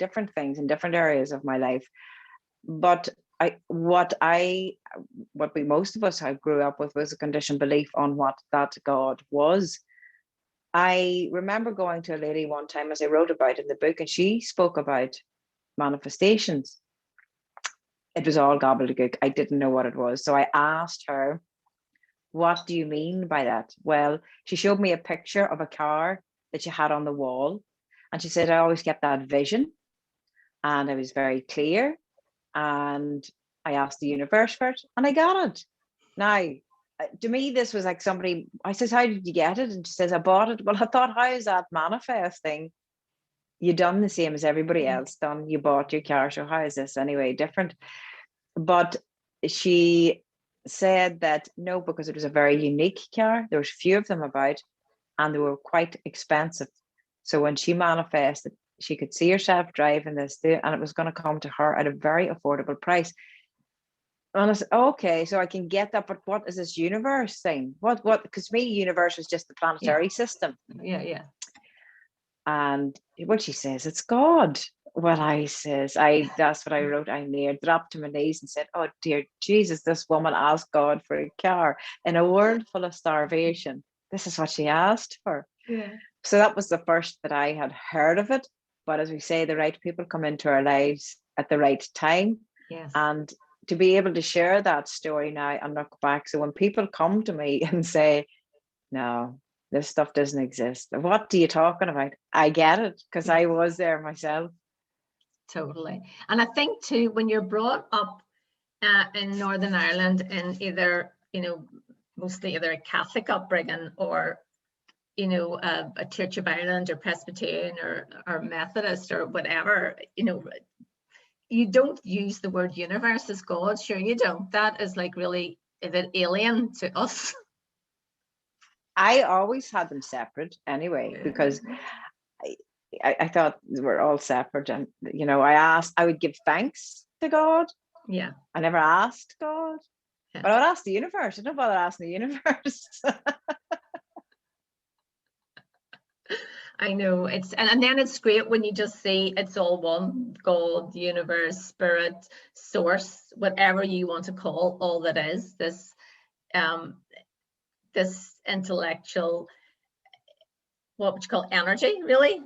different things in different areas of my life. But what we most of us have grew up with was a conditioned belief on what that God was. I remember going to a lady one time, as I wrote about in the book, and she spoke about manifestations. It was all gobbledygook. I didn't know what it was. So I asked her, what do you mean by that? Well, she showed me a picture of a car that she had on the wall. And she said, I always get that vision. And it was very clear. And I asked the universe for it, and I got it. Now, to me, this was like somebody, I says, how did you get it? And she says, I bought it. Well, I thought, how is that manifesting? You done the same as everybody else done. You bought your car. So how is this anyway different? But she said that no, because it was a very unique car. There was few of them about, and they were quite expensive. So when she manifested, she could see herself driving this, and it was going to come to her at a very affordable price. And I said, okay, so I can get that, but what is this universe thing? What? Because me, universe is just the planetary system. Yeah. And what she says, it's God. Well, I says, that's what I wrote. I near dropped to my knees and said, oh dear Jesus, this woman asked God for a car in a world full of starvation. This is what she asked for. Yeah. So that was the first that I had heard of it. But as we say, the right people come into our lives at the right time. Yes. And to be able to share that story now and look back. So when people come to me and say, no, this stuff doesn't exist. What are you talking about? I get it, because I was there myself. Totally. And I think too, when you're brought up in Northern Ireland in either, mostly either a Catholic upbringing or, a Church of Ireland or Presbyterian or Methodist or whatever, you don't use the word universe as God. Sure, you don't. That is like really a bit alien to us. I always had them separate anyway, because I thought they were all separate. And, I would give thanks to God. Yeah. I never asked God, Yeah. but I would ask the universe. I don't bother asking the universe. I know and then it's great when you just say it's all one: God, universe, spirit, source, whatever you want to call all that is this intellectual, what would you call, energy, really,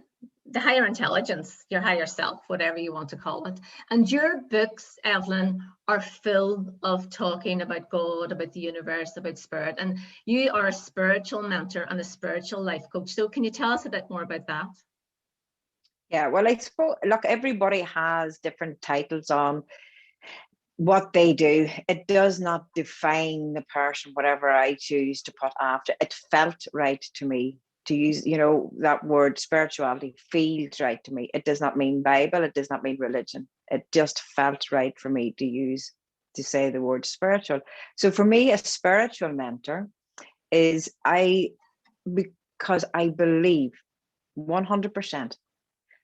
the higher intelligence, your higher self, whatever you want to call it. And your books, Evelyn, are full of talking about God, about the universe, about spirit, and you are a spiritual mentor and a spiritual life coach. So can you tell us a bit more about that? Yeah, well, I suppose, look, everybody has different titles on what they do. It does not define the person, whatever I choose to put after. It felt right to me to use, that word spirituality feels right to me. It does not mean Bible. It does not mean religion. It just felt right for me to say the word spiritual. So for me, a spiritual mentor is because I believe 100%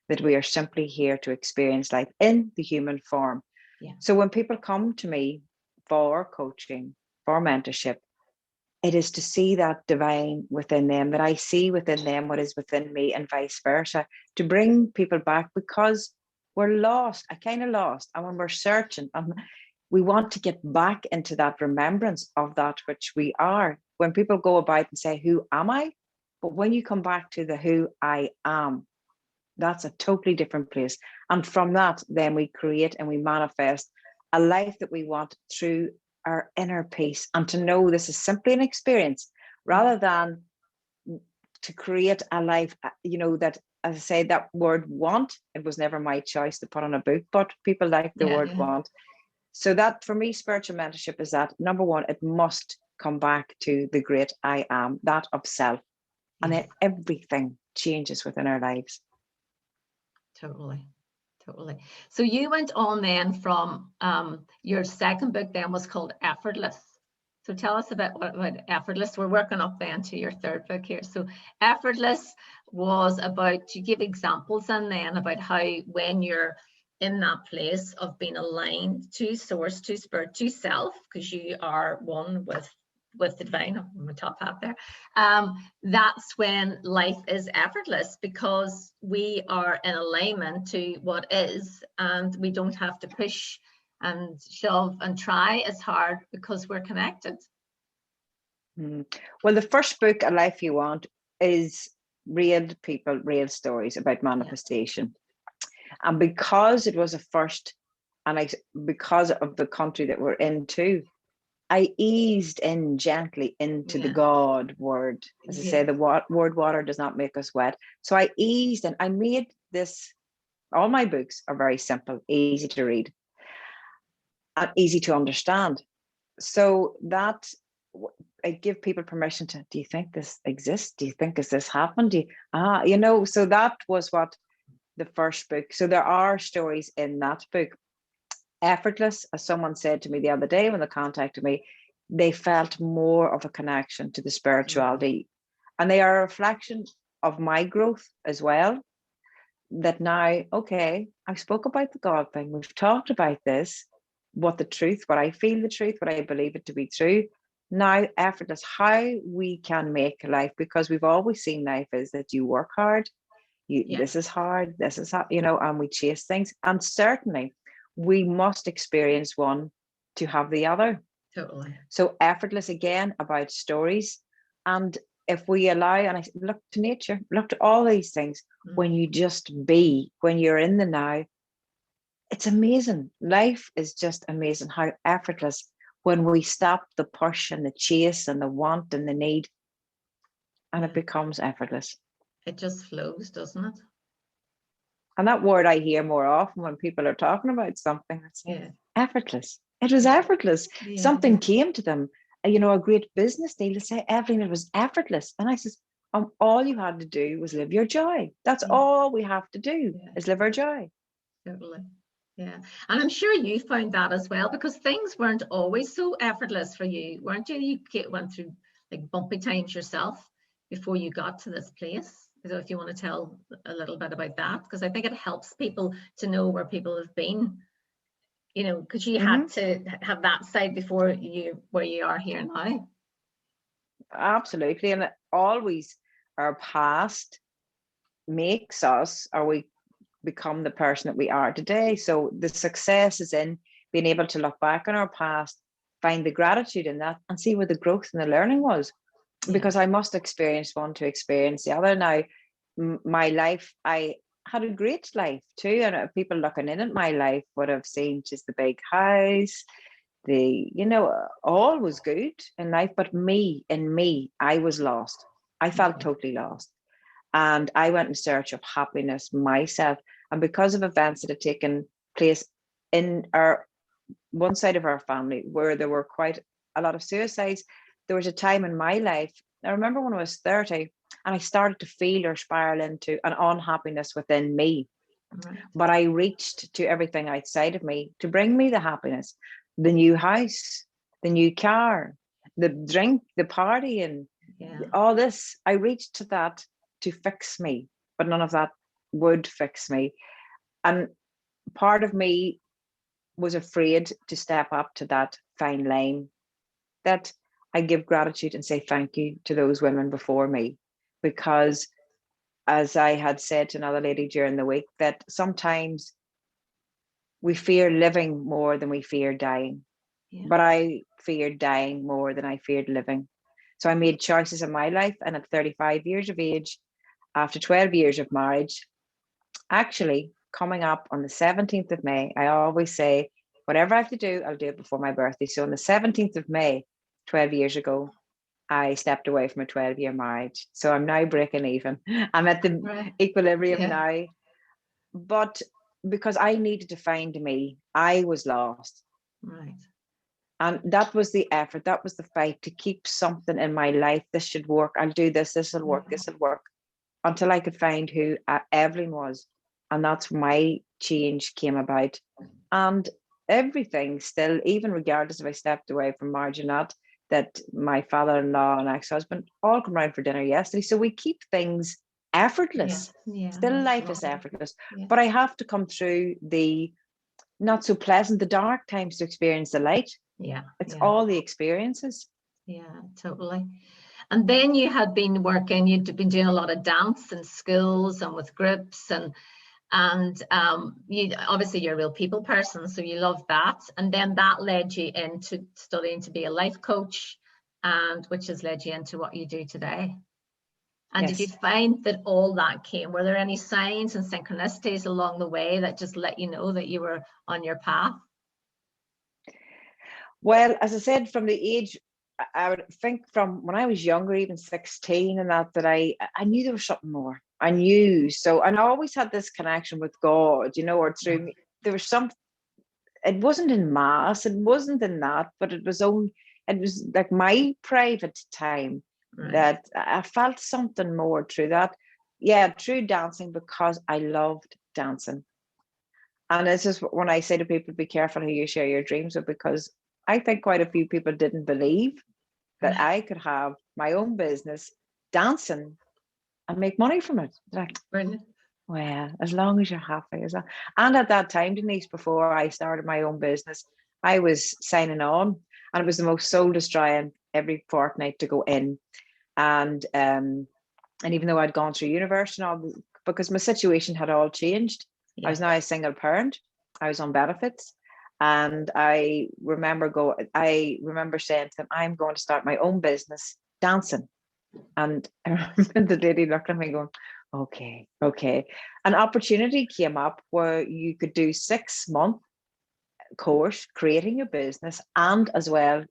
that we are simply here to experience life in the human form. Yeah. So when people come to me for coaching, for mentorship, it is to see that divine within them, that I see within them what is within me, and vice versa, to bring people back, because we're lost, kind of lost. And when we're searching, we want to get back into that remembrance of that which we are. When people go about and say, who am I? But when you come back to the who I am, that's a totally different place. And from that, then we create and we manifest a life that we want through our inner peace. And to know this is simply an experience, rather than to create a life, that, as I say, that word want, it was never my choice to put on a book, but people like the word want. So that, for me, spiritual mentorship is that, number one, it must come back to the great I am, that of self. And then everything changes within our lives. Totally. So you went on then from your second book then was called Effortless. So tell us about Effortless. We're working up then to your third book here. So Effortless was about, you give examples and then about how when you're in that place of being aligned to source, to spirit, to self, because you are one with with the divine, on my top hat there, that's when life is effortless, because we are in alignment to what is, and we don't have to push and shove and try as hard because we're connected. Well, the first book, A Life You Want, is real people, real stories about manifestation. And because it was a first, and because of the country that we're in too, I eased in gently into the God word. As I say, the word water does not make us wet. So I eased in. I made this, all my books are very simple, easy to read, and easy to understand. So that I give people permission to, do you think this exists? Do you think, has this happened? So that was what the first book. So there are stories in that book. Effortless, as someone said to me the other day when they contacted me, they felt more of a connection to the spirituality. And they are a reflection of my growth as well. That now, okay, I spoke about the God thing. We've talked about this, what I feel the truth, what I believe it to be true. Now, effortless, how we can make life, because we've always seen life is that you work hard, this is hard, this is hard, and we chase things. And certainly we must experience one to have the other. Totally. So effortless, again, about stories. And if we allow, and I look to nature, look to all these things, when you just be, when you're in the now, it's amazing. Life is just amazing how effortless, when we stop the push and the chase and the want and the need, and it becomes effortless. It just flows, doesn't it? And that word I hear more often when people are talking about something, it's effortless. It was effortless. Something came to them, a great business deal, to say, Evelyn, it was effortless. And I says, all you had to do was live your joy. That's all we have to do is live our joy. Totally. Yeah. And I'm sure you found that as well, because things weren't always so effortless for you, weren't you? You went through like bumpy times yourself before you got to this place. So if you want to tell a little bit about that, because I think it helps people to know where people have been, because you had to have that side before where you are here now. Absolutely. And always our past makes us, or we become the person that we are today. So the success is in being able to look back on our past, find the gratitude in that, and see where the growth and the learning was. Because I must experience one to experience the other. Now, my life, I had a great life too, and people looking in at my life would have seen just the big house, all was good in life, but I was lost. I felt totally lost, and I went in search of happiness myself. And because of events that had taken place in our one side of our family, where there were quite a lot of suicides, there was a time in my life, I remember when I was 30, and I started to feel or spiral into an unhappiness within me. But I reached to everything outside of me to bring me the happiness, the new house, the new car, the drink, the party, and all this. I reached to that to fix me, but none of that would fix me. And part of me was afraid to step up to that fine line, that I give gratitude and say thank you to those women before me. Because as I had said to another lady during the week, that sometimes we fear living more than we fear dying. But I feared dying more than I feared living. So I made choices in my life, and at 35 years of age, after 12 years of marriage, actually coming up on the 17th of May, I always say, whatever I have to do, I'll do it before my birthday. So on the 17th of May, 12 years ago, I stepped away from a 12-year marriage. So I'm now breaking even. I'm at the equilibrium now. But because I needed to find me, I was lost. And that was the effort, that was the fight, to keep something in my life. This should work. I'll do this. This will work. This will work. Until I could find who Evelyn was. And that's my change came about. And everything still, even regardless if I stepped away from marriage or not, that my father-in-law and ex-husband all come around for dinner yesterday. So we keep things effortless. Still life is effortless. But I have to come through the not so pleasant, the dark times to experience the light. It's all the experiences. Yeah, totally. And then you had been working, you'd been doing a lot of dance and schools and with groups, and you obviously you're a real people person, so you love that. And then that led you into studying to be a life coach, and which has led you into what you do today. And did you Yes. find that all that came? Were there any signs and synchronicities along the way that just let you know that you were on your path? Well, as I said, from the age, I would think from when I was younger, even 16, and that I knew there was something more. I knew. So, and I always had this connection with God, or through me. There was some, it wasn't in mass, it wasn't in that, but it was like my private time, Right. that I felt something more through that. Yeah, through dancing, because I loved dancing. And this is when I say to people, be careful who you share your dreams with, because I think quite a few people didn't believe that I could have my own business dancing and make money from it. Like, Brilliant. well, as long as you're happy as that. And at that time, Denise, before I started my own business, I was signing on, and it was the most soul destroying every fortnight to go in. And even though I'd gone through university and all, because my situation had all changed, I was now a single parent. I was on benefits. And I remember saying to them, I'm going to start my own business dancing. And I remember the lady looking at me going, okay. An opportunity came up where you could do 6-month course creating your business, and as well,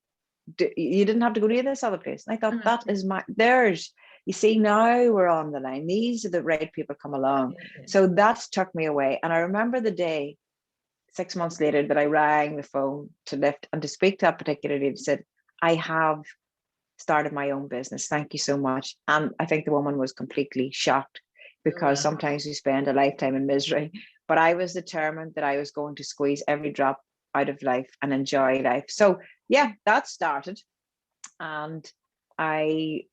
you didn't have to go to this other place. And I thought, that is you see, now we're on the line. These are the right people come along. So that took me away. And I remember the day 6 months later that I rang the phone to lift and to speak to that particular lady, said, I have started my own business. Thank you so much. And I think the woman was completely shocked, because sometimes we spend a lifetime in misery. But I was determined that I was going to squeeze every drop out of life and enjoy life. So yeah, that started. And I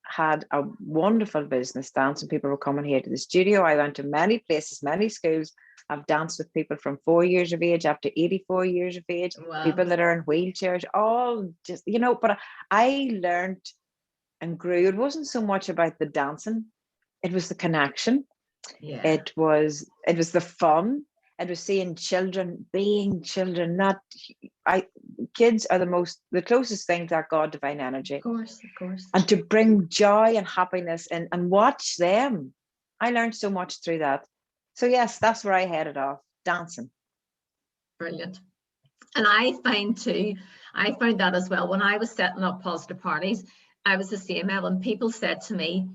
had a wonderful business dancing. People were coming here to the studio. I went to many places, many schools. I've danced with people from 4 years of age up to 84 years of age, people that are in wheelchairs, all just, but I learned and grew. It wasn't so much about the dancing, it was the connection. It was the fun. It was seeing children being children. Kids are the closest thing to that God divine energy. Of course. And to bring joy and happiness and watch them. I learned so much through that. So yes, that's where I headed off, dancing. Brilliant. And I found that as well. When I was setting up positive parties, I was the same, Evelyn. People said to me,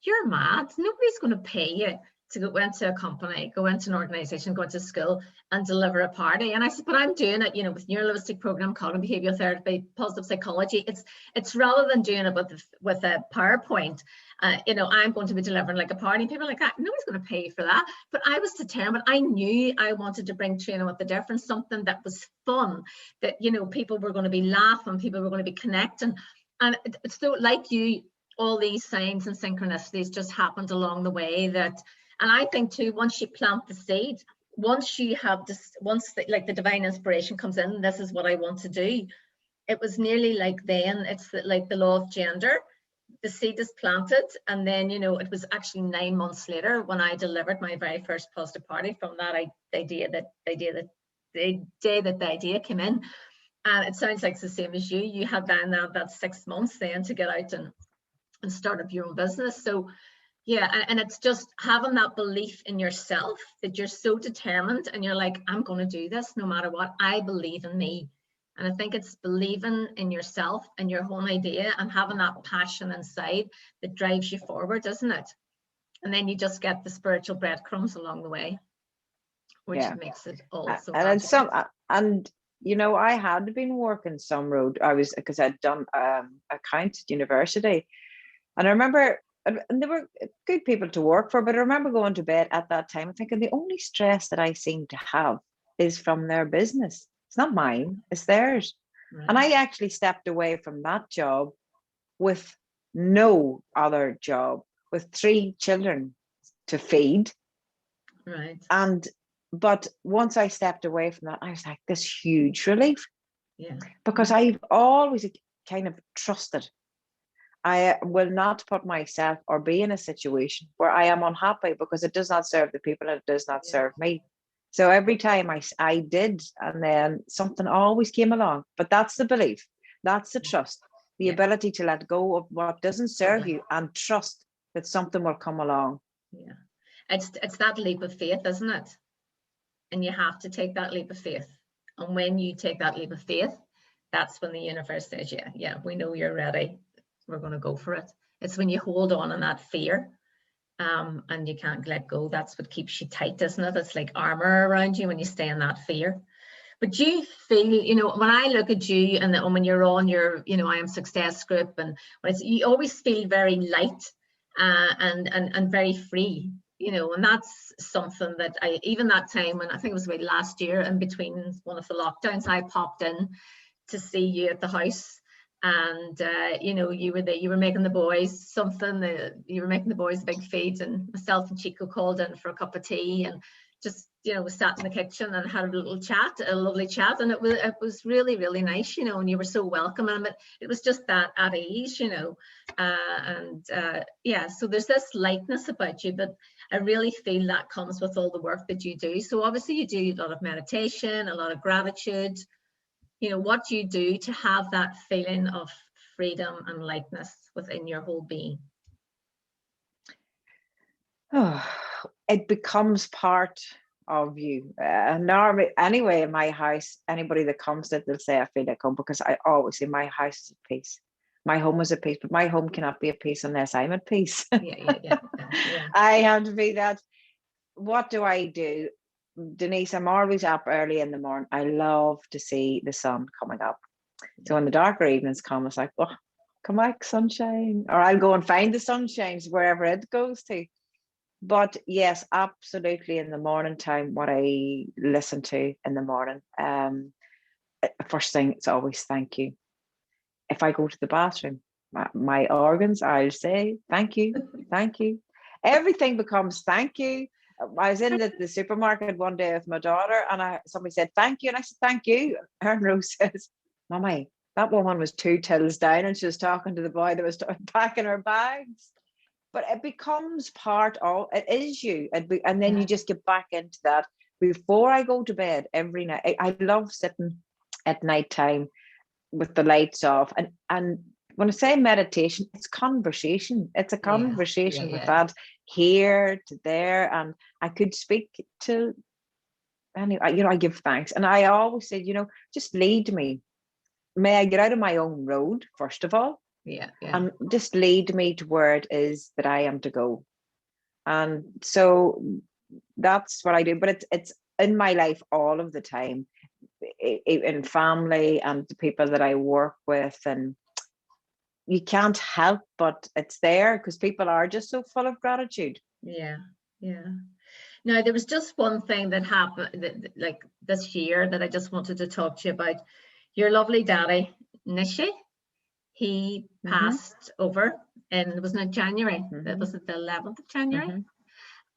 you're mad. Nobody's going to pay you to go into a company, go into an organization, go into school and deliver a party. And I said, but I'm doing it, with neurolinguistic program, cognitive behavioral therapy, positive psychology. It's rather than doing it with a PowerPoint. I'm going to be delivering like a party. People are like, nobody's going to pay you for that. But I was determined. I knew I wanted to bring training with the difference, something that was fun, that, people were going to be laughing, people were going to be connecting. And so like you, all these signs and synchronicities just happened along the way and I think too, once you plant the seed, once you have this, like the divine inspiration comes in, this is what I want to do. It was nearly like then it's like the law of gender. The seed is planted, and then it was actually 9 months later when I delivered my very first positive party from that idea that the day that the idea came in. And it sounds like it's the same as you. You had then that 6 months then to get out and start up your own business. So yeah, and it's just having that belief in yourself that you're so determined and you're like, I'm going to do this no matter what. I believe in me. And I think it's believing in yourself and your own idea and having that passion inside that drives you forward, isn't it? And then you just get the spiritual breadcrumbs along the way, which makes it all so magical. I had been working some road. Because I'd done accounts at university. And I remember, and they were good people to work for, but I remember going to bed at that time and thinking the only stress that I seem to have is from their business. It's not mine, it's theirs. Right. And I actually stepped away from that job with no other job, with 3 children to feed. Right. But once I stepped away from that, I was like, this huge relief. Yeah. Because I've always kind of trusted. I will not put myself or be in a situation where I am unhappy because it does not serve the people and it does not serve me. So every time I did, and then something always came along. But that's the belief, that's the trust, the ability to let go of what doesn't serve you and trust that something will come along. Yeah, it's that leap of faith, isn't it? And you have to take that leap of faith. And when you take that leap of faith, that's when the universe says, yeah, we know you're ready. We're going to go for it. It's when you hold on in that fear, and you can't let go. That's what keeps you tight, isn't it? It's like armor around you when you stay in that fear. But you feel, when I look at you and when you're on your, I Am Success group, and you always feel very light, and very free, and that's something that even that time when I think it was about last year, in between one of the lockdowns, I popped in to see you at the house. And you were making the boys something. You were making the boys a big feed, and myself and Chico called in for a cup of tea, and just we sat in the kitchen and had a little chat, a lovely chat, and it was really, really nice, and you were so welcoming. It was just that at ease, so there's this lightness about you, but I really feel that comes with all the work that you do. So obviously you do a lot of meditation, a lot of gratitude. What do you do to have that feeling of freedom and lightness within your whole being? Oh, it becomes part of you. Normally, anyway, in my house, anybody that comes to it, they'll say I feel like home, because I always say my house is at peace. My home is at peace, but my home cannot be at peace unless I'm at peace. Yeah. I have to be that. What do I do? Denise, I'm always up early in the morning. I love to see the sun coming up. So when the darker evenings come, it's like, oh, come back, sunshine. Or I'll go and find the sunshine wherever it goes to. But yes, absolutely, in the morning time, what I listen to in the morning, first thing, it's always thank you. If I go to the bathroom, my organs, I'll say thank you, thank you. Everything becomes thank you. I was in the supermarket one day with my daughter, and somebody said thank you, and I said thank you. And Rose says, "Mommy, that woman was 2 tills down, and she was talking to the boy that was packing her bags." But it becomes part of it, is you, and then you just get back into that. Before I go to bed every night, I love sitting at night time with the lights off, and when I say meditation, it's conversation. It's a conversation with that here to there, and I could speak to any. I give thanks, and I always say, just lead me. May I get out of my own road first of all? And just lead me to where it is that I am to go. And so that's what I do. But it's in my life all of the time, in family and the people that I work with, and you can't help but it's there because people are just so full of gratitude. Yeah. Now, there was just one thing that happened like this year that I just wanted to talk to you about. Your lovely daddy, Nishi, he passed over, and wasn't it January? Was it the 11th of January?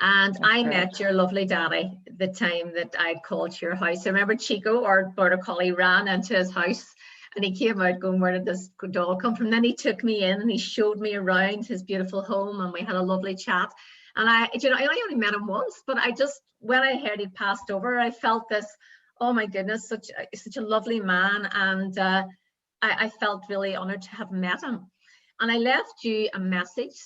And that's I met your lovely daddy the time that I called to your house. I remember Chico, our border collie, ran into his house, and he came out going, where did this dog come from? Then he took me in and he showed me around his beautiful home, and we had a lovely chat. And I only met him once, but when I heard he'd passed over, I felt this, oh my goodness, such a lovely man. And I felt really honored to have met him. And I left you a message,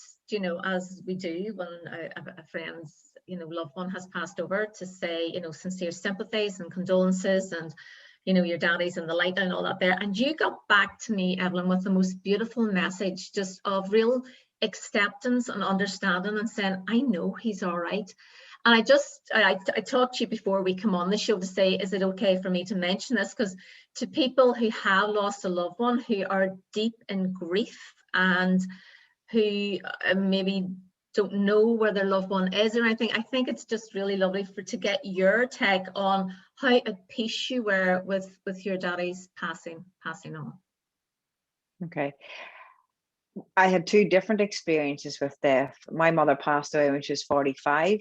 as we do when a friend's, loved one has passed over, to say, sincere sympathies and condolences, and, your daddy's in the light and all that there. And you got back to me, Evelyn, with the most beautiful message, just of real acceptance and understanding, and saying, I know he's all right. And I talked to you before we come on the show to say, is it okay for me to mention this? Because to people who have lost a loved one, who are deep in grief, and who maybe don't know where their loved one is or anything, I think it's just really lovely to get your take on how at peace you were with your daddy's passing on. Okay. I had 2 different experiences with death. My mother passed away when she was 45.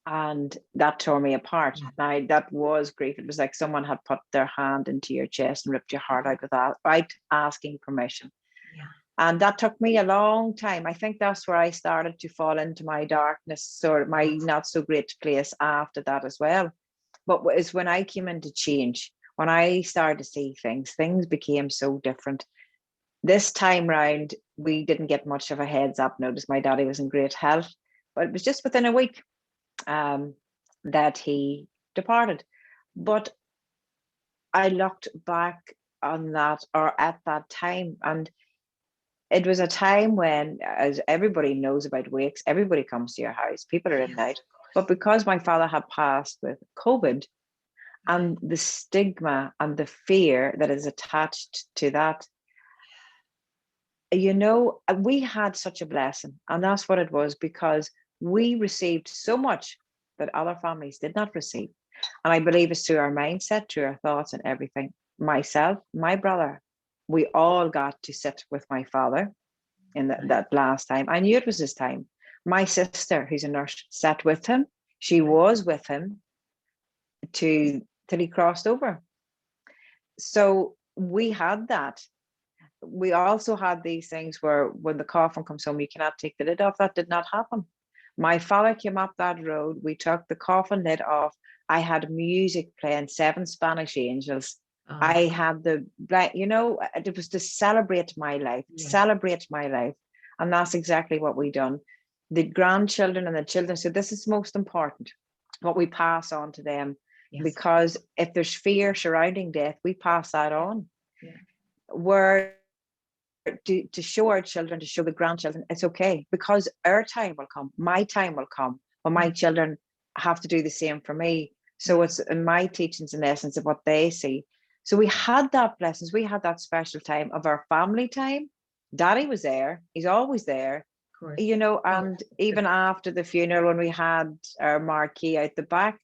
And that tore me apart. Now, that was grief. It was like someone had put their hand into your chest and ripped your heart out without asking permission. Yeah. And that took me a long time. I think that's where I started to fall into my darkness, or my not so great place after that as well. But it's when I came into change, when I started to see things became so different. This time round, we didn't get much of a heads up notice. My daddy was in great health, but it was just within a week that he departed. But I looked back on that, or at that time, and it was a time when, as everybody knows about wakes, everybody comes to your house, people are in and out. But because my father had passed with COVID, and the stigma and the fear that is attached to that, you know, we had such a blessing. And that's what it was, because we received so much that other families did not receive. And I believe it's through our mindset, through our thoughts and everything. Myself, my brother, we all got to sit with my father in that last time. I knew it was his time. My sister, who's a nurse, sat with him. She was with him till he crossed over. So we had that. We also had these things where when the coffin comes home, you cannot take the lid off. That did not happen. My father came up that road. We took the coffin lid off. I had music playing, 7 Spanish Angels. I had you know, it was to celebrate my life, celebrate my life. And that's exactly what we done. The grandchildren and the children. So this is most important, what we pass on to them. Because if there's fear surrounding death, we pass that on. Where to show our children, to show the grandchildren, it's okay, because our time will come, my time will come, when my children have to do the same for me. So it's in my teachings, in essence, of what they see. So we had that blessings, we had that special time of our family time. Daddy was there, he's always there, you know. And even after the funeral, when we had our marquee out the back,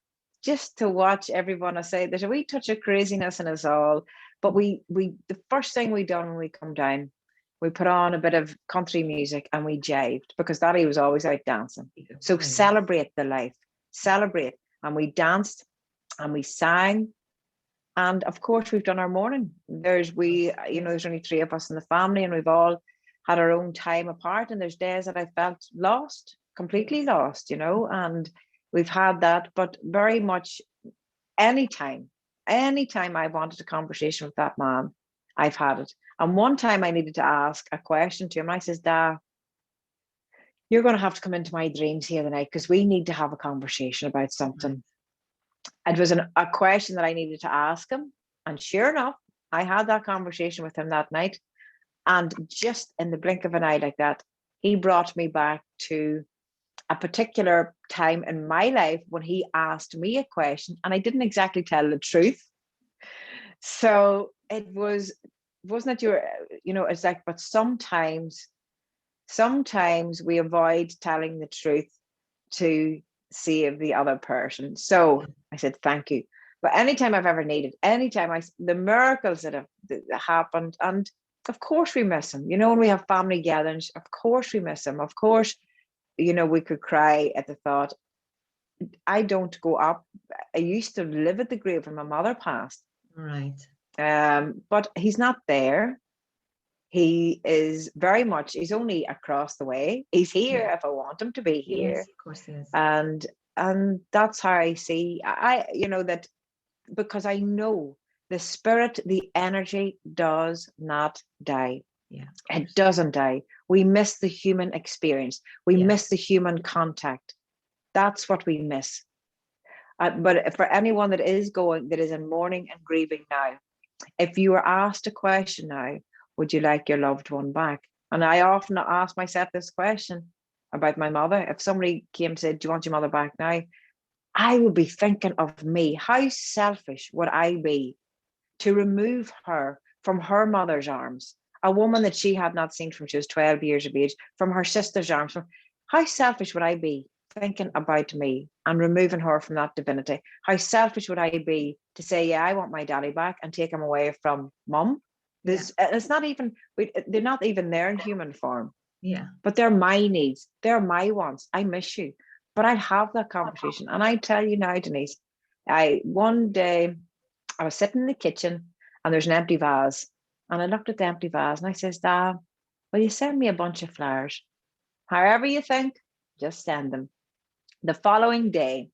just to watch everyone, I say there's a wee touch of craziness in us all. But we the first thing we done when we come down, we put on a bit of country music and we jived, because Daddy was always out dancing. So celebrate the life, celebrate. And we danced and we sang. And of course, we've done our mourning. There's only 3 of us in the family, and we've all had our own time apart. And there's days that I felt lost, completely lost, you know, and we've had that. But very much anytime I wanted a conversation with that man, I've had it. And one time I needed to ask a question to him. And I says, Dad, you're going to have to come into my dreams here tonight, because we need to have a conversation about something. It was a question that I needed to ask him. And sure enough, I had that conversation with him that night. And just in the blink of an eye like that, he brought me back to a particular time in my life when he asked me a question and I didn't exactly tell the truth. So it wasn't it it's like, but sometimes we avoid telling the truth to save the other person. So I said, thank you. But anytime I've ever needed, the miracles that have happened, and of course we miss him, you know, when we have family gatherings, of course we miss him. Of course, you know, we could cry at the thought. I don't go up. I used to live at the grave when my mother passed. Right. But he's not there. He is very much, he's only across the way. He's here if I want him to be here. Yes, of course he is. And that's how I see, that, because I know the spirit, the energy does not die. Yeah. It doesn't die. We miss the human experience. We miss the human contact. That's what we miss. But for anyone that is in mourning and grieving now, if you were asked a question now, would you like your loved one back? And I often ask myself this question about my mother. If somebody came and said, do you want your mother back now? I would be thinking of me. How selfish would I be to remove her from her mother's arms? A woman that she had not seen from she was 12 years of age, from her sister's arms. How selfish would I be thinking about me and removing her from that divinity? How selfish would I be to say, yeah, I want my daddy back, and take him away from mum? It's not even, they're not even there in human form. Yeah. But they're my needs. They're my wants. I miss you. But I'd have that conversation. And I tell you now, Denise, one day I was sitting in the kitchen and there's an empty vase. And I looked at the empty vase and I says, Dad, will you send me a bunch of flowers? However you think, just send them. The following day,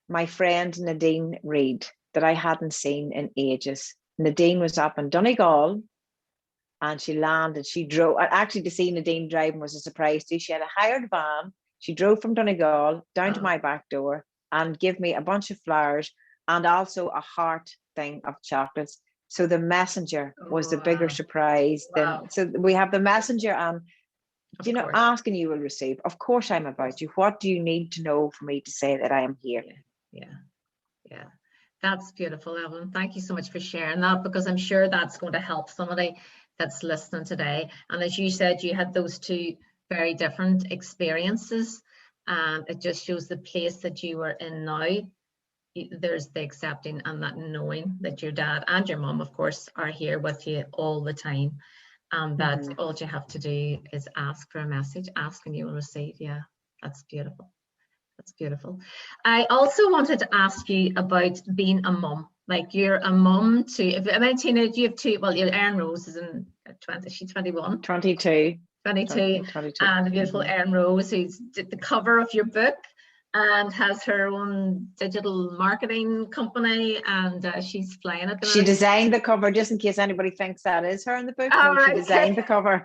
my friend Nadine Reid, that I hadn't seen in ages, Nadine was up in Donegal and she landed. She drove, actually to see Nadine driving was a surprise too. She had a hired van. She drove from Donegal down to my back door and gave me a bunch of flowers and also a heart thing of chocolates. So the messenger was the bigger surprise than, so we have the messenger and, you know, asking you will receive. Of course I'm about you. What do you need to know for me to say that I am here? Yeah. That's beautiful, Evelyn. Thank you so much for sharing that, because I'm sure that's going to help somebody that's listening today. And as you said, you had those two very different experiences, and it just shows the place that you are in now. There's the accepting and that knowing that your dad and your mom, of course, are here with you all the time, and that all you have to do is ask for a message, ask and you will receive. Yeah, that's beautiful. That's beautiful. I also wanted to ask you about being a mum. Like, you're a mum to, if I'm a teenager, you have two, well, Erin Rose is in 20, she's 21? 22. 22. And the beautiful Erin Rose, who's did the cover of your book and has her own digital marketing company, and she's flying at the She designed the cover, just in case anybody thinks that is her in the book. Oh, no, right, she designed the cover.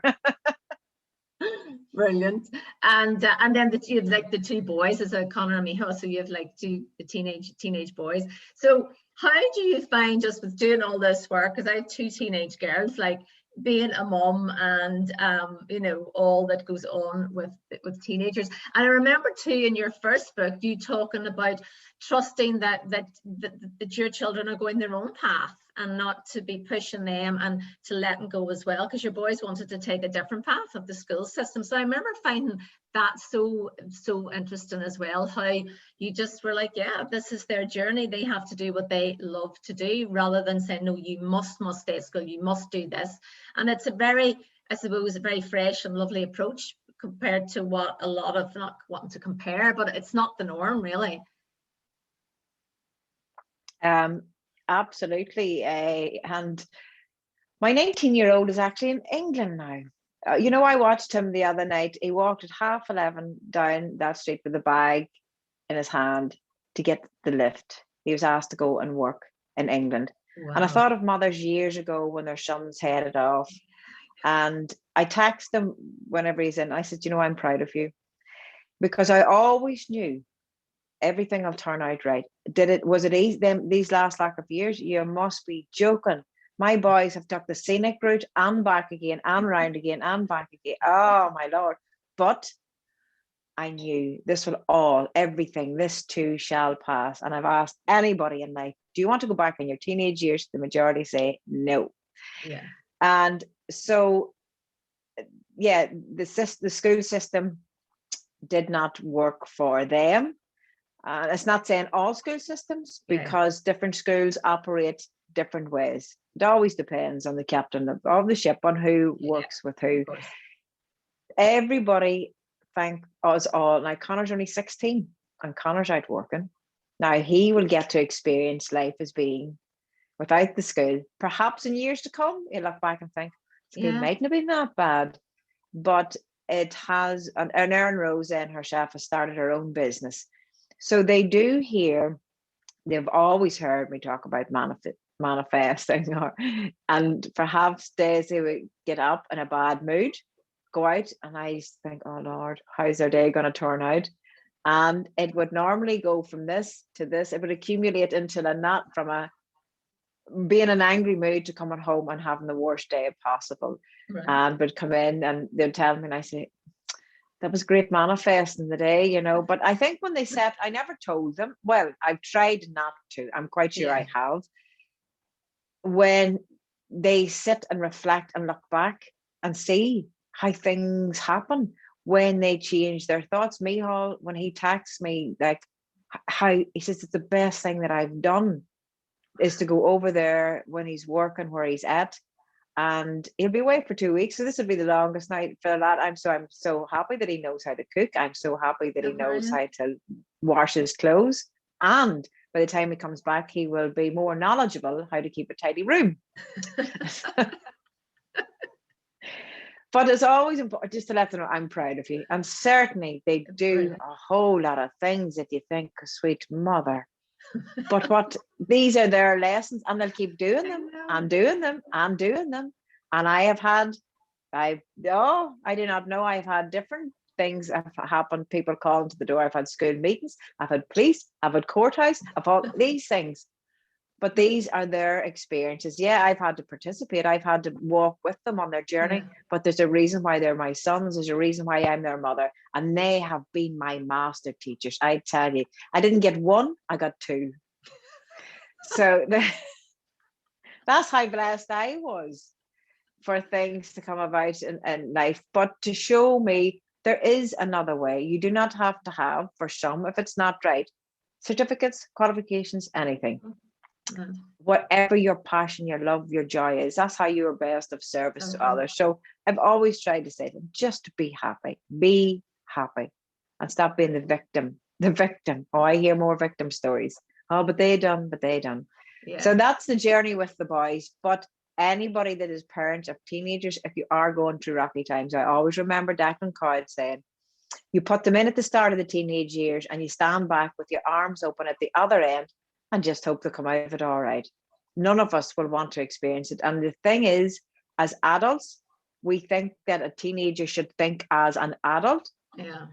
Brilliant. And then you have like the two boys, as a Connor and Miho, so you have like the teenage boys. So how do you find, just with doing all this work, because I have two teenage girls, like being a mom and you know, all that goes on with teenagers? And I remember too, in your first book, you talking about trusting that your children are going their own path and not to be pushing them, and to letting go as well, because your boys wanted to take a different path of the school system. So I remember finding that so interesting as well, how you just were like, yeah, this is their journey, they have to do what they love to do, rather than saying, no, you must stay at school, you must do this. And it's a very, I suppose, a very fresh and lovely approach compared to what a lot of, not wanting to compare, but it's not the norm really. Absolutely. And my 19-year-old is actually in England now. You know, I watched him the other night. He walked at 11:30 down that street with a bag in his hand to get the lift. He was asked to go and work in England. Wow. And I thought of mothers years ago when their sons headed off. And I text them whenever he's in. I said, you know, I'm proud of you, because I always knew everything will turn out right. Was it easy these last lack of years? You must be joking. My boys have took the scenic route and back again and round again and back again. Oh my Lord. But I knew this everything, this too shall pass. And I've asked anybody in life, do you want to go back in your teenage years? The majority say no. Yeah. And so, yeah, the school system did not work for them. It's not saying all school systems, because different schools operate different ways. It always depends on the captain of the ship, on who works with who. Everybody, thank us all. Now, Connor's only 16 and Connor's out working. Now, he will get to experience life as being without the school. Perhaps in years to come, he'll look back and think, school mightn't have been that bad. But it has, and Erin Rose and herself has started her own business. So they do hear, they've always heard me talk about manifesting, and perhaps days they would get up in a bad mood, go out, and I think, oh Lord, how's their day going to turn out? And it would normally go from this to this. It would accumulate until being in an angry mood to coming home and having the worst day possible. Right. And would come in and they'd tell me, and I say, that was great manifesting the day, you know. But I think when they said, I never told them, well, I've tried not to, I'm quite sure I have. When they sit and reflect and look back and see how things happen when they change their thoughts. Mihal, when he texts me, like, how he says it's the best thing that I've done is to go over there when he's working where he's at and he'll be away for 2 weeks. So this will be the longest night for that. I'm so happy that he knows how to cook. I'm so happy that he knows how to wash his clothes. And by the time he comes back, he will be more knowledgeable how to keep a tidy room. But it's always important just to let them know I'm proud of you. And certainly they do a whole lot of things that you think, sweet mother. But these are their lessons, and they'll keep doing them and doing them and doing them. And I do not know. I've had different things have happened. People calling to the door. I've had school meetings. I've had police. I've had courthouse. I've had these things. But these are their experiences. Yeah, I've had to participate. I've had to walk with them on their journey. But there's a reason why they're my sons. There's a reason why I'm their mother. And they have been my master teachers. I tell you, I didn't get one, I got two. So that's how blessed I was for things to come about in life. But to show me there is another way. You do not have to have, for some, if it's not right, certificates, qualifications, anything. Whatever your passion, your love, your joy is, that's how you are best of service to others. So I've always tried to say to them, just be happy, and stop being the victim. Oh, I hear more victim stories. Oh, but they done. Yeah. So that's the journey with the boys. But anybody that is parents of teenagers, if you are going through rocky times, I always remember Declan Coyle saying, you put them in at the start of the teenage years and you stand back with your arms open at the other end and just hope they'll come out of it all right. None of us will want to experience it. And the thing is, as adults, we think that a teenager should think as an adult. Yeah.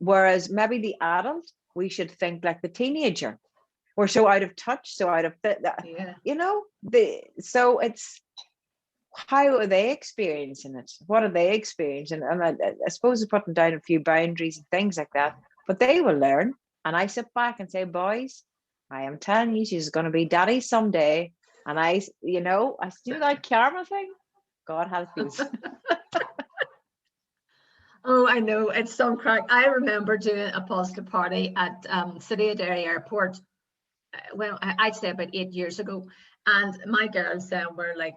Whereas maybe the adult, we should think like the teenager. We're so out of touch, so out of so it's, how are they experiencing it? What are they experiencing? And I suppose it's putting down a few boundaries and things like that, but they will learn. And I sit back and say, boys, I am telling you, she's going to be daddy someday. And I do that karma thing. God help you. Oh, I know, it's some crack. I remember doing a positive party at City of Derry Airport. Well, I'd say about 8 years ago. And my girls were like,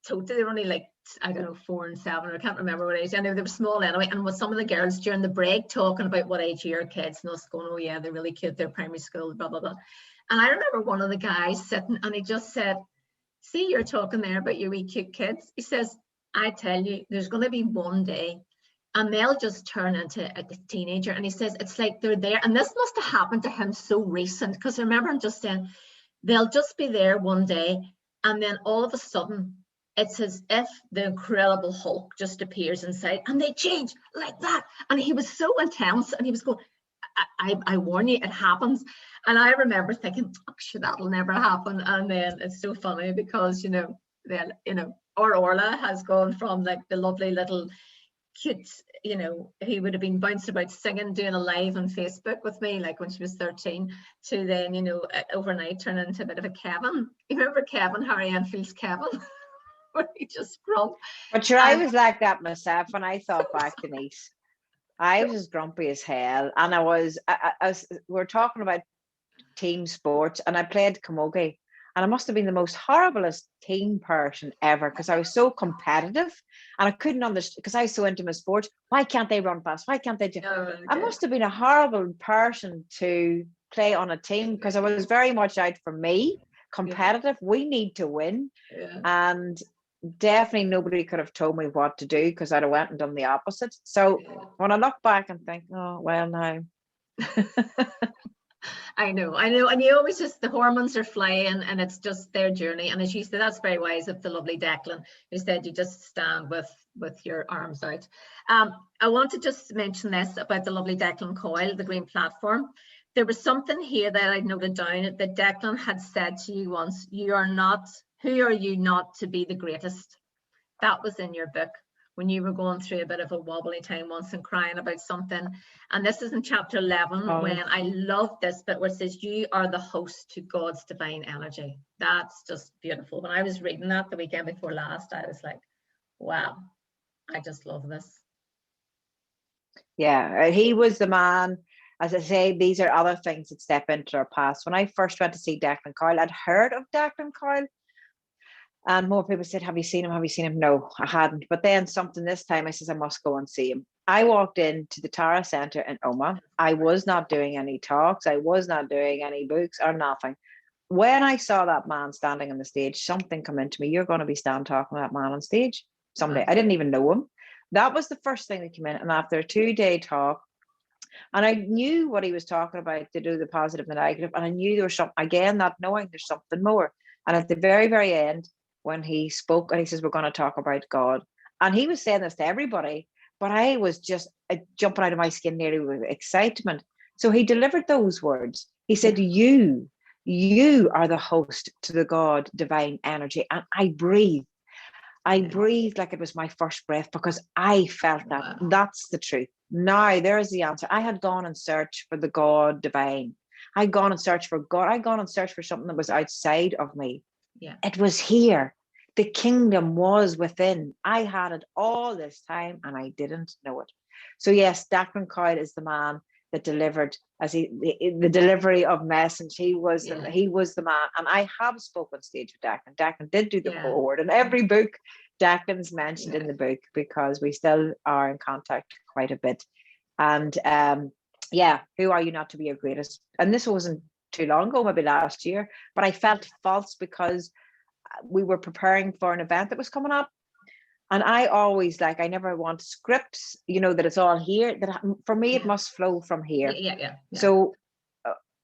totally, they were only like, I don't know, 4 and 7, or I can't remember what age. And they were small anyway. And with some of the girls during the break talking about what age are your kids, and us going, oh yeah, they're really cute, they're primary school, blah, blah, blah. And I remember one of the guys sitting and he just said, see, you're talking there about your wee cute kids. He says, I tell you, there's going to be one day and they'll just turn into a teenager. And he says, it's like they're there. And this must have happened to him so recent, because I remember him just saying, they'll just be there one day. And then all of a sudden, it's as if the Incredible Hulk just appears inside and they change like that. And he was so intense and he was going, I warn you, it happens. And I remember thinking, oh, sure, that'll never happen. And then it's so funny because, our Orla has gone from like the lovely little cute, he would have been bouncing about singing, doing a live on Facebook with me, like when she was 13, to then, overnight turn into a bit of a Kevin. You remember Kevin, Harry Enfield's Kevin? Where he just grumped. But sure, I was like that myself when I thought back, Denise. I was as grumpy as hell. And I was we're talking about team sports, and I played camogie. And I must have been the most horriblest team person ever, because I was so competitive and I couldn't understand, because I was so into my sport. Why can't they run fast? Why can't they do? Oh, okay. I must have been a horrible person to play on a team, because I was very much out for me, competitive. Yeah. We need to win. Yeah. And definitely nobody could have told me what to do, because I'd have went and done the opposite. So when I look back and think, oh, well, now. I know. And you always just, the hormones are flying and it's just their journey. And as you said, that's very wise of the lovely Declan, who said you just stand with your arms out. I want to just mention this about the lovely Declan Coyle, the green platform. There was something here that I noted down that Declan had said to you once, who are you not to be the greatest? That was in your book when you were going through a bit of a wobbly time once and crying about something. And this is in chapter 11, when I love this bit where it says, you are the host to God's divine energy. That's just beautiful. When I was reading that the weekend before last, I was like, wow, I just love this. Yeah, he was the man. As I say, these are other things that step into our past. When I first went to see Declan Coyle, I'd heard of Declan Coyle, And more people said, have you seen him? Have you seen him? No, I hadn't. But then something this time, I says, I must go and see him. I walked into the Tara Centre in Omagh. I was not doing any talks. I was not doing any books or nothing. When I saw that man standing on the stage, something come into me. You're going to be stand talking to that man on stage someday. I didn't even know him. That was the first thing that came in. And after a 2-day talk, and I knew what he was talking about, to do the positive and the negative. And I knew there was something, again, not knowing there's something more. And at the very, very end, when he spoke and he says, we're going to talk about God. And he was saying this to everybody, but I was just jumping out of my skin nearly with excitement. So he delivered those words. He said, you are the host to the God divine energy. And I breathed like it was my first breath, because I felt that. Wow. That's the truth. Now there's the answer. I had gone and searched for the God divine. I'd gone and searched for God. I'd gone and searched for something that was outside of me. Yeah. It was here. The kingdom was within. I had it all this time and I didn't know it. So yes, Declan Coyle is the man that delivered, as the delivery of message. He was the man. And I have spoken stage with Declan. Declan did do the forward, and every book Declan's mentioned in the book, because we still are in contact quite a bit. And who are you not to be your greatest? And this wasn't too long ago, maybe last year, but I felt false because we were preparing for an event that was coming up. And I always I never want scripts, that it's all here. That for me, it must flow from here. Yeah. So,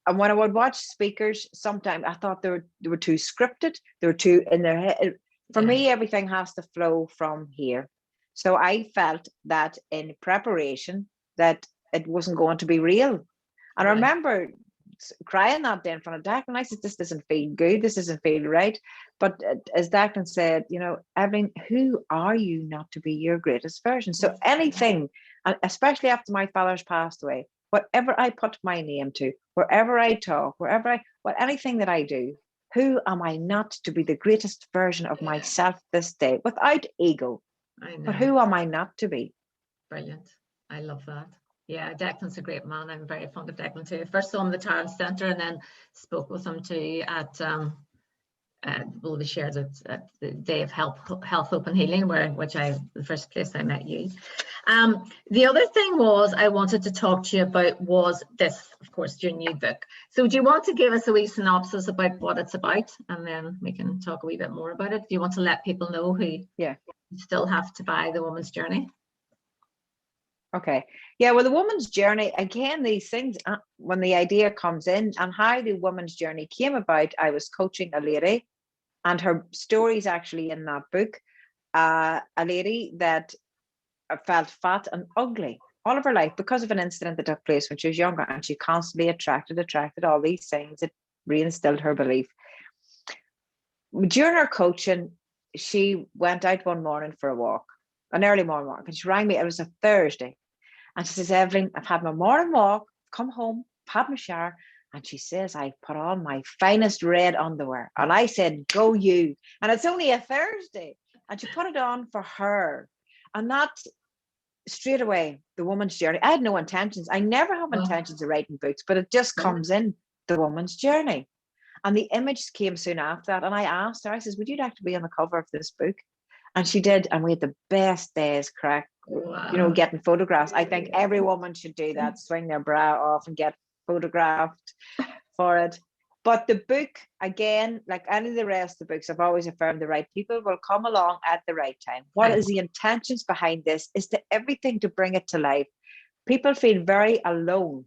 and when I would watch speakers, sometimes I thought they were too scripted. They were too in their head. For me, everything has to flow from here. So I felt that in preparation, that it wasn't going to be real. And I remember crying that day in front of Declan. I said, this doesn't feel good. This doesn't feel right. But as Declan said, Evelyn, who are you not to be your greatest version? So anything, and especially after my father's passed away, whatever I put my name to, wherever I talk, anything that I do, who am I not to be the greatest version of myself this day, without ego? I know. But who am I not to be? Brilliant. I love that. Yeah, Declan's a great man. I'm very fond of Declan too. First saw him at the Tara Centre, and then spoke with him too at we shared at the Day of Health, Hope and Healing, the first place I met you. The other thing I wanted to talk to you about was this, of course, your new book. So do you want to give us a wee synopsis about what it's about, and then we can talk a wee bit more about it? Do you want to let people know who still have to buy The Woman's Journey? Okay. Yeah, well, The Woman's Journey, again, these things, when the idea comes in, and how The Woman's Journey came about, I was coaching a lady, and her story is actually in that book. A lady that felt fat and ugly all of her life because of an incident that took place when she was younger, and she constantly attracted all these things. It reinstilled her belief. During her coaching, she went out one morning for a walk, an early morning walk, and she rang me. It was a Thursday, and she says, Evelyn, I've had my morning walk, come home, had my shower, and she says, I put on my finest red underwear. And I said, go you. And it's only a Thursday. And she put it on for her. And that straight away, The Woman's Journey. I had no intentions. I never have intentions of writing books, but it just comes in, The Woman's Journey. And the image came soon after that. And I asked her, I says, would you like to be on the cover of this book? And she did. And we had the best days, craic, getting photographs. I think every woman should do that, swing their bra off and get photographed for it. But the book, again, like any of the rest of the books, I've always affirmed the right people will come along at the right time. What is the intentions behind this? Is to everything to bring it to life. People feel very alone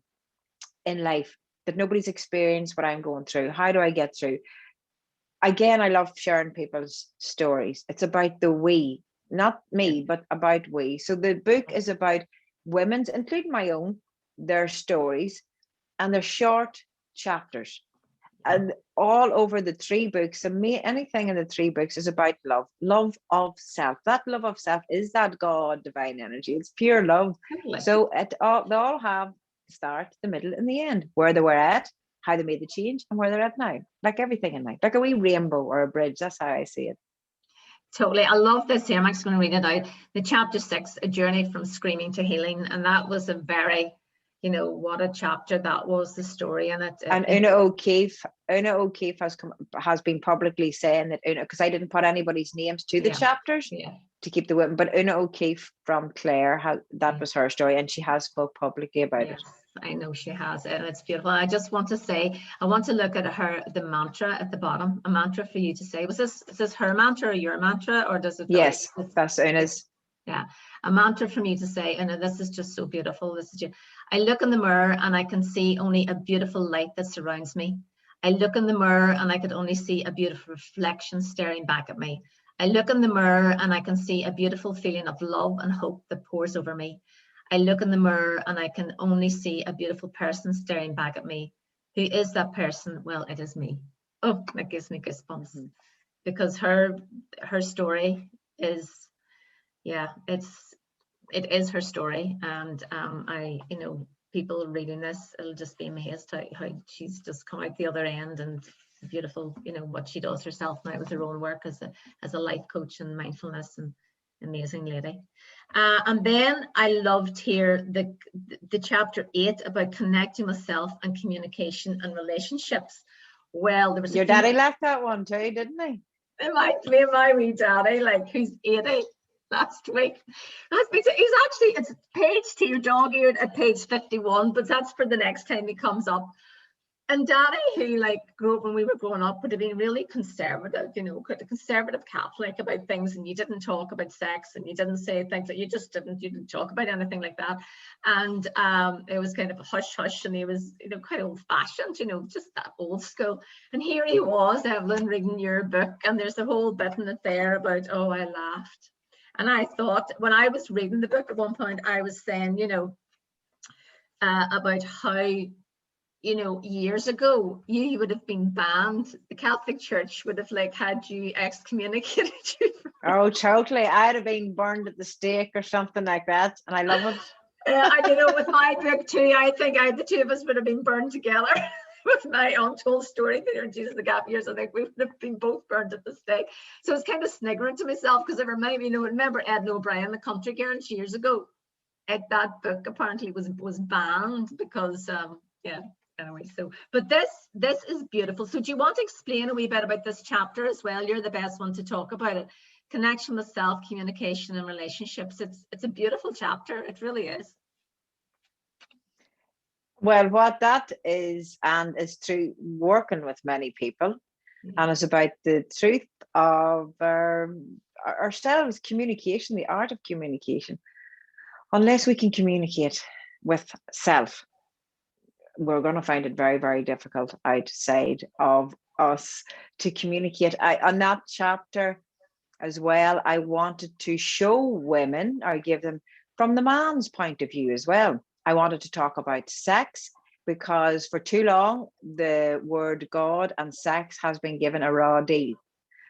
in life, that nobody's experienced what I'm going through. How do I get through? Again, I love sharing people's stories. It's about the we, not me, but about we. So the book is about women's, including my own, their stories, and they're short chapters. And all over the 3 books, anything in the 3 books is about love of self. That love of self is that God divine energy. It's pure love. Totally. So they all have the start, the middle, and the end. Where they were at, how they made the change, and where they're at now. Like everything in life, like a wee rainbow or a bridge. That's how I see it. Totally. I love this here. I'm just going to read it out. The chapter 6, A Journey from Screaming to Healing. And that was a very you know, what a chapter that was, the story. And And Una O'Keefe has been publicly saying that, because I didn't put anybody's names to the chapters to keep the women, but Una O'Keefe from Clare, that was her story, and she has spoke publicly about it. I know she has, and it's beautiful. I just want to say, I want to look at the mantra at the bottom, a mantra for you to say. Is this her mantra or your mantra, or does it? Yes, that's Una's. Yeah, a mantra from you to say, and this is just so beautiful. I look in the mirror and I can see only a beautiful light that surrounds me. I look in the mirror and I could only see a beautiful reflection staring back at me. I look in the mirror and I can see a beautiful feeling of love and hope that pours over me. I look in the mirror and I can only see a beautiful person staring back at me. Who is that person? Well, it is me. Oh, that gives me goosebumps. Because her story is, it is her story. And people reading this, it'll just be amazed how she's just come out the other end, and beautiful, what she does herself now with her own work as a life coach and mindfulness, and amazing lady. And then I loved here the chapter 8 about connecting with self and communication and relationships. Well, there was your daddy left that one too, didn't he? My wee daddy, who's 80 last week. He's actually, it's page 2, dog-eared at page 51, but that's for the next time he comes up. And Daddy, who grew up when we were growing up, would have been really conservative, quite a conservative Catholic about things, and you didn't talk about sex, and you didn't say things that you didn't talk about anything like that. And it was kind of a hush hush, and he was, quite old fashioned, just that old school. And here he was, Evelyn, reading your book, and there's a whole bit in it there about, oh, I laughed. And I thought, when I was reading the book at one point, I was saying, about how, years ago, you would have been banned. The Catholic Church would have had you excommunicated you. Oh, totally. I'd have been burned at the stake or something like that. And I love it. I with my book too, I think the two of us would have been burned together. With my untold story there in Jesus the Gap Years, I think we would have been both burned at the stake. So it's kind of sniggering to myself, because it reminded me, remember Edna O'Brien, the country girl, years ago? That book apparently was banned because anyway, but this is beautiful. So do you want to explain a wee bit about this chapter as well? You're the best one to talk about it. Connection with self, communication and relationships. It's a beautiful chapter. It really is. Well, what that is, and is through working with many people, and it's about the truth of ourselves, communication, the art of communication. Unless we can communicate with self, we're going to find it very, very difficult outside of us to communicate. On that chapter as well, I wanted to show women, or give them from the man's point of view as well. I wanted to talk about sex, because for too long, the word God and sex has been given a raw deal.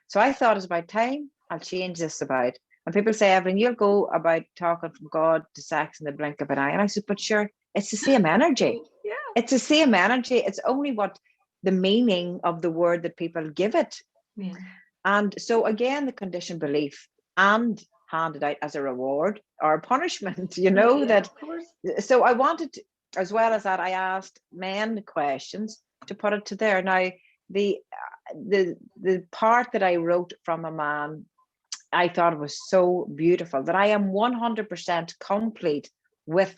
So I thought it's about time I'll change this about. And people say, Evelyn, you'll go about talking from God to sex in the blink of an eye. And I said, but sure, it's the same energy. Yeah. It's the same energy. It's only what the meaning of the word that people give it. Yeah. And so again, the conditioned belief, and handed out as a reward or a punishment, that. Of course. So I wanted to, as well as that, I asked men questions to put it to there. Now, the part that I wrote from a man, I thought it was so beautiful, that I am 100% complete with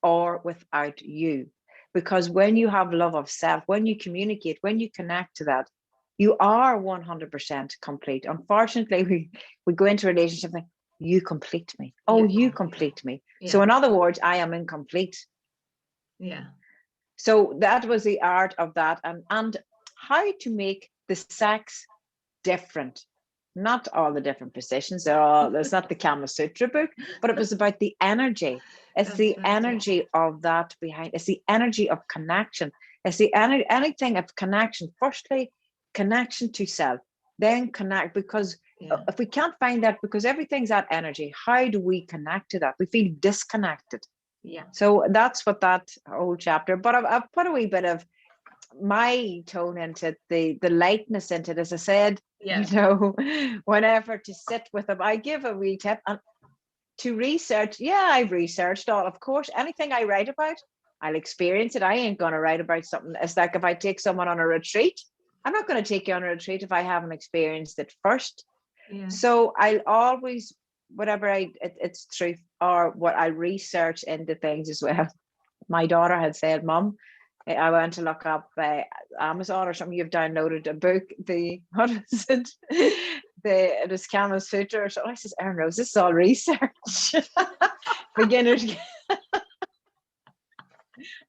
or without you. Because when you have love of self, when you communicate, when you connect to that, you are 100% complete. Unfortunately, we go into a relationship and you complete me. Oh, you complete me. Yeah. So in other words, I am incomplete. Yeah. So that was the art of that, and how to make the sex different. Not all the different positions. There's not the Kama Sutra book, but it was about the energy. It's the energy of that behind. It's the energy of connection. It's the anything of connection. Firstly, connection to self, then connect, because if we can't find that, because everything's that energy, how do we connect to that? We feel disconnected. Yeah. So that's what that whole chapter, but I've put a wee bit of my tone into it, the lightness into it, as I said, whenever to sit with them, I give a wee tip. And to research, I've researched all, of course, anything I write about, I'll experience it. I ain't going to write about something. It's like if I take someone on a retreat, I'm not going to take you on a retreat if I haven't experienced it first. Yeah. So I'll always, whatever it's truth or what I research into things as well. My daughter had said, Mum, I went to look up Amazon or something. You've downloaded a book, what is it? It was Kama Sutra or something. I says, Erin Rose, this is all research. Beginners.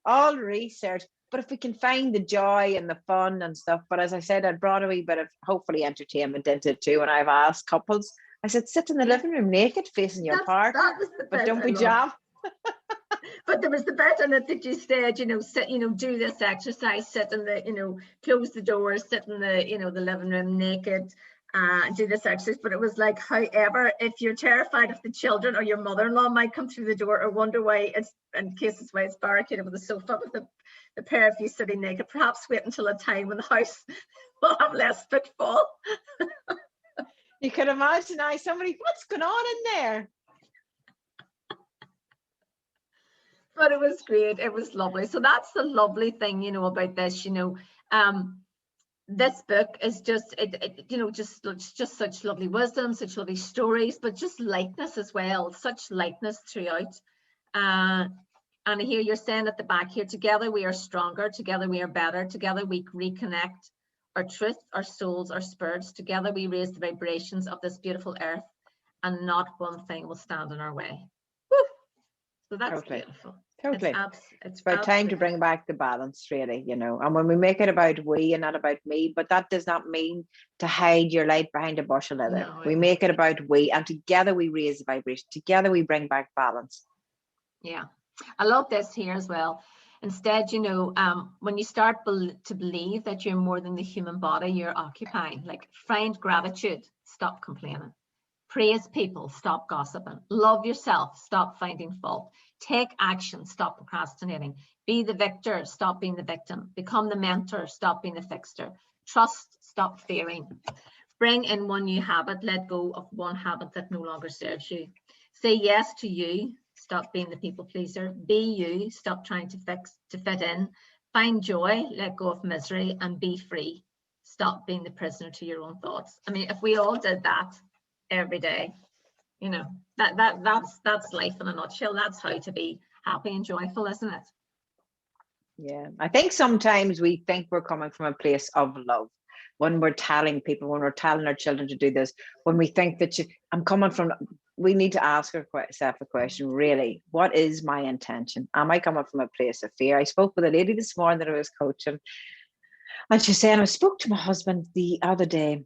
All research. But if we can find the joy and the fun and stuff, but as I said, I brought a wee bit of hopefully entertainment into it too. And I've asked couples, I said, sit in the living room naked, facing your partner, that was the but bit don't I be loved. jam. But there was the bit in it that you said, sit, do this exercise, sit in the, close the doors, sit in the, the living room naked, do this exercise. But it was like, however, if you're terrified of the children or your mother-in-law might come through the door or wonder why it's, in cases why it's barricaded with a sofa with the pair of you sitting naked, perhaps wait until a time when the house will have less footfall. You can imagine somebody, what's going on in there? But it was great. It was lovely. So that's the lovely thing, about this, this book is just, just such lovely wisdom, such lovely stories, but just lightness as well, such lightness throughout. And here you're saying at the back here, together we are stronger, together we are better, together we reconnect our truth, our souls, our spirits, together we raise the vibrations of this beautiful earth, and not one thing will stand in our way. Woo! So that's beautiful. Totally. It's about time to bring back the balance, really, and when we make it about we and not about me, but that does not mean to hide your light behind a bush of leather. No, we make it about we, and together we raise the vibration, together we bring back balance. Yeah, I love this here as well. Instead, when you start to believe that you're more than the human body you're occupying, like find gratitude, stop complaining. Praise people, stop gossiping. Love yourself, stop finding fault. Take action, stop procrastinating. Be the victor, stop being the victim. Become the mentor, stop being the fixer. Trust, stop fearing. Bring in one new habit, let go of one habit that no longer serves you. Say yes to you, stop being the people pleaser. Be you, stop trying to fit in. Find joy, let go of misery, and be free. Stop being the prisoner to your own thoughts. I mean, if we all did that every day, that's life in a nutshell. That's how to be happy and joyful, isn't it? Yeah, I think sometimes we think we're coming from a place of love when we're telling people, when we're telling our children to do this, when we think that we need to ask ourselves a question, really, what is my intention? Am I coming from a place of fear? I spoke with a lady this morning that I was coaching, and she said, I spoke to my husband the other day,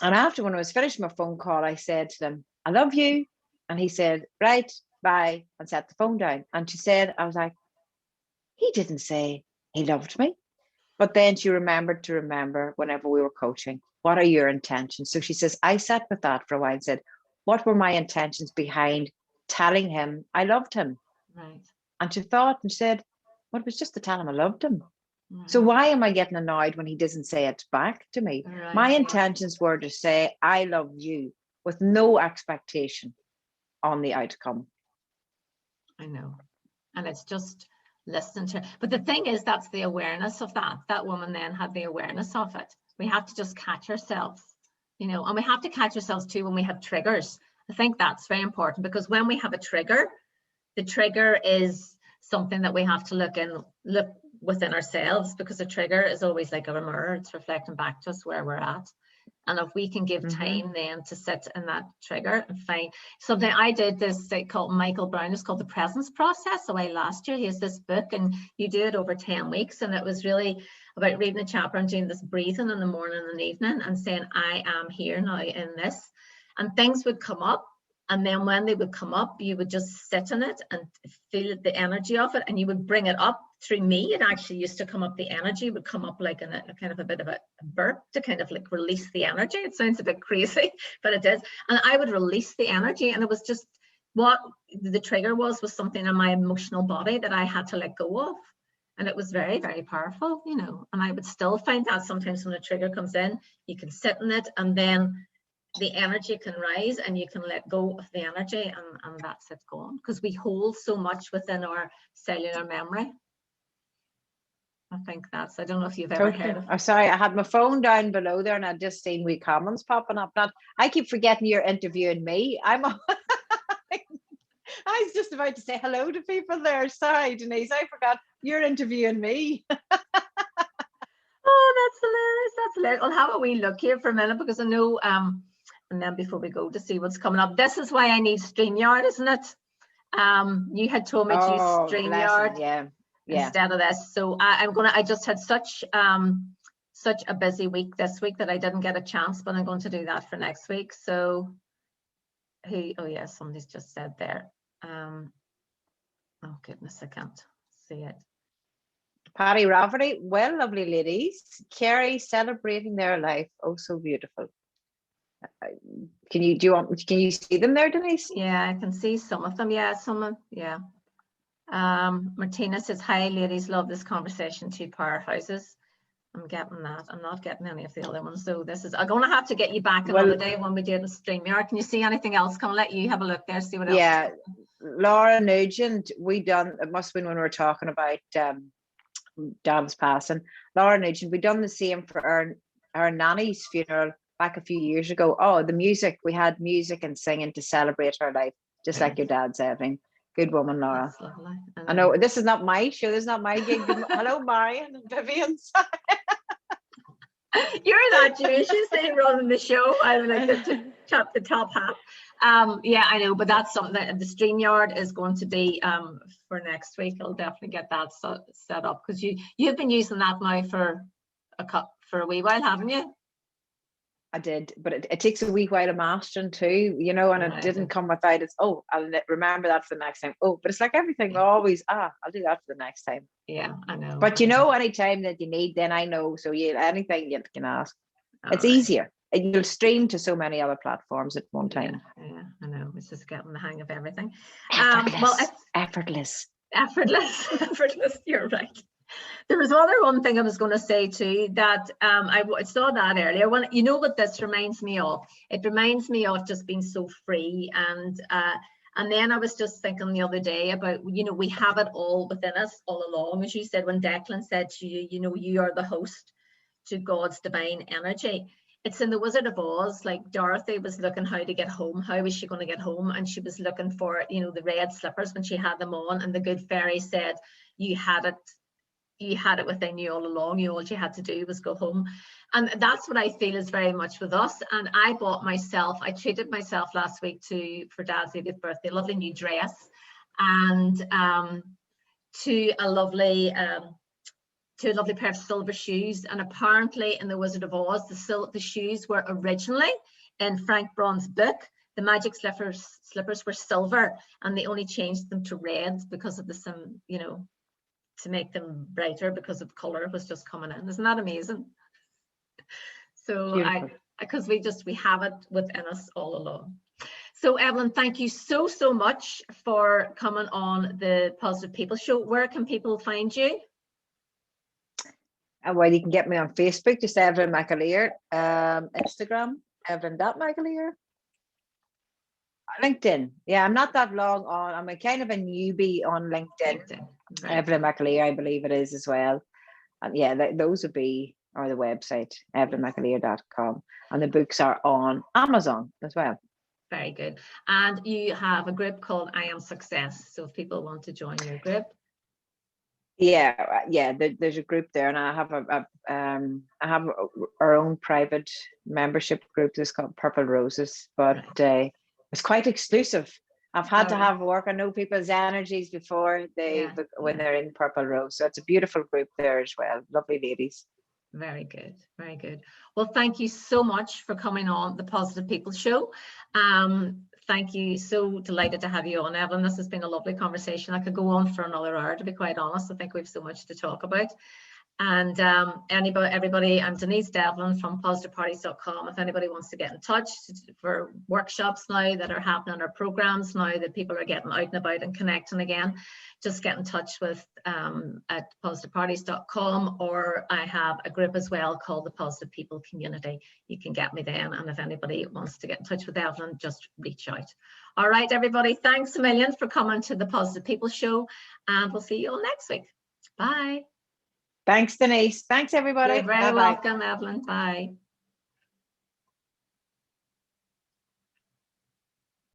and after, when I was finishing my phone call, I said to them, I love you. And he said, right, bye, and set the phone down. And she said, I was like, he didn't say he loved me. But then she remembered whenever we were coaching, what are your intentions? So she says, I sat with that for a while and said, what were my intentions behind telling him I loved him? Right. And she thought and said, well, it was just to tell him I loved him. So why am I getting annoyed when he doesn't say it back to me? Right. My intentions were to say, I love you, with no expectation on the outcome. I know. And it's just listening to, but the thing is, that's the awareness of that woman then had the awareness of it. We have to just catch ourselves, and we have to catch ourselves too when we have triggers. I think that's very important, because when we have a trigger, the trigger is something that we have to look within ourselves, because a trigger is always like a mirror. It's reflecting back to us where we're at. And if we can give time then to sit in that trigger and find something. I did this called Michael Brown, it's called the presence process away last year. He has this book, and you do it over 10 weeks. And it was really about reading a chapter and doing this breathing in the morning and evening and saying, I am here now in this. And things would come up. And then when they would come up, you would just sit in it and feel the energy of it, and you would bring it up through me. It actually used to come up, the energy would come up like in a kind of a bit of a burp to kind of like release the energy. It sounds a bit crazy, but it is. And I would release the energy, and it was just what the trigger was something in my emotional body that I had to let go of. And it was very, very powerful, and I would still find that sometimes when a trigger comes in, you can sit in it, and then the energy can rise and you can let go of the energy, and that's it gone, because we hold so much within our cellular memory. I think that's, I don't know if you've ever Totally. heard of. I'm sorry, I had my phone down below there and I'd just seen wee comments popping up. Not, I keep forgetting you're interviewing me. I was just about to say hello to people there. Sorry, Denise, I forgot you're interviewing me. Oh, that's hilarious. That's hilarious. I'll have a wee look here for a minute because I know, and then before we go to see what's coming up, this is why I need StreamYard, isn't it? You had told me to use StreamYard instead of this. So I just had such a busy week this week that I didn't get a chance, but I'm going to do that for next week. So oh yeah, somebody's just said there. Oh goodness, I can't see it. Patty Rafferty, well, lovely ladies. Kerry celebrating their life. Oh, so beautiful. Can you see them there, Denise? Yeah, I can see some of them. Yeah, yeah. Martina says, hi ladies, love this conversation, 2 powerhouses. I'm getting that. I'm not getting any of the other ones. So I'm going to have to get you back another day when we do the StreamYard. Can you see anything else? Can I let you have a look there, see what else? Yeah, Laura Nugent, it must have been when we were talking about Dad's passing. Laura Nugent, we done the same for our nanny's funeral back a few years ago. Oh, the music, we had music and singing to celebrate her life, just like your dad's, Evelyn. Good woman, Laura. That's lovely. I know this is not my show, this is not my gig. Hello, Marion and Vivian. You're that Jewish, you say, running the show. I'm like the top half. Yeah, I know, but that's something that the StreamYard is going to be for next week. I'll definitely get that set up because you've been using that now for a wee while, haven't you? I did, but it takes a wee while of mastering too, and it didn't come without it. Oh, I'll remember that for the next time. Oh, but it's like everything, always, I'll do that for the next time. Yeah, I know. But anytime that you need, then I know. So anything you can ask. It's easier. You'll stream to so many other platforms at one time. Yeah, I know. It's just getting the hang of everything. Effortless. Effortless. You're right. There was one thing I was going to say too, that I saw that earlier. When what this reminds me of? It reminds me of just being so free, and then I was just thinking the other day about we have it all within us all along, as you said when Declan said to you, you are the host to God's divine energy. It's in the Wizard of Oz. Like Dorothy was looking how to get home. How was she going to get home? And she was looking for the red slippers when she had them on, and the good fairy said, you had it within you all along. All you had to do was go home. And that's what I feel is very much with us. And I treated myself last week for Dad's 80th birthday, a lovely new dress, and to a lovely pair of silver shoes. And apparently in the Wizard of Oz, the shoes were originally in Frank Braun's book. The magic slippers were silver, and they only changed them to red because of to make them brighter because of color was just coming in. Isn't that amazing? So because we have it within us all along. So Evelyn, thank you so much for coming on the Positive People Show. Where can people find you? Well, you can get me on Facebook, just Evelyn McAleer. Instagram, Evelyn.McAleer. LinkedIn. Yeah, I'm not that long on. I'm a kind of a newbie on LinkedIn. Right. Evelyn McAleer, I believe it is as well. And yeah, those would be, or the website, evelynmcaleer.com. And the books are on Amazon as well. Very good. And you have a group called I Am Success. So if people want to join your group. Yeah. There's a group there, and I have our own private membership group that's called Purple Roses, but it's quite exclusive. I've had to have work. I know people's energies before when they're in Purple Rose. So it's a beautiful group there as well. Lovely ladies. Very good. Very good. Well, thank you so much for coming on the Positive People Show. Thank you. So delighted to have you on, Evelyn. This has been a lovely conversation. I could go on for another hour, to be quite honest. I think we have so much to talk about. And everybody, I'm Denise Devlin from positiveparties.com. If anybody wants to get in touch for workshops now that are happening, or programs now that people are getting out and about and connecting again, just get in touch with at positiveparties.com, or I have a group as well called the Positive People Community. You can get me then, and if anybody wants to get in touch with Evelyn, just reach out. All right, everybody, thanks a million for coming to the Positive People Show, and we'll see you all next week. Bye. Thanks, Denise. Thanks, everybody. You're very Bye-bye. welcome, Evelyn. Bye.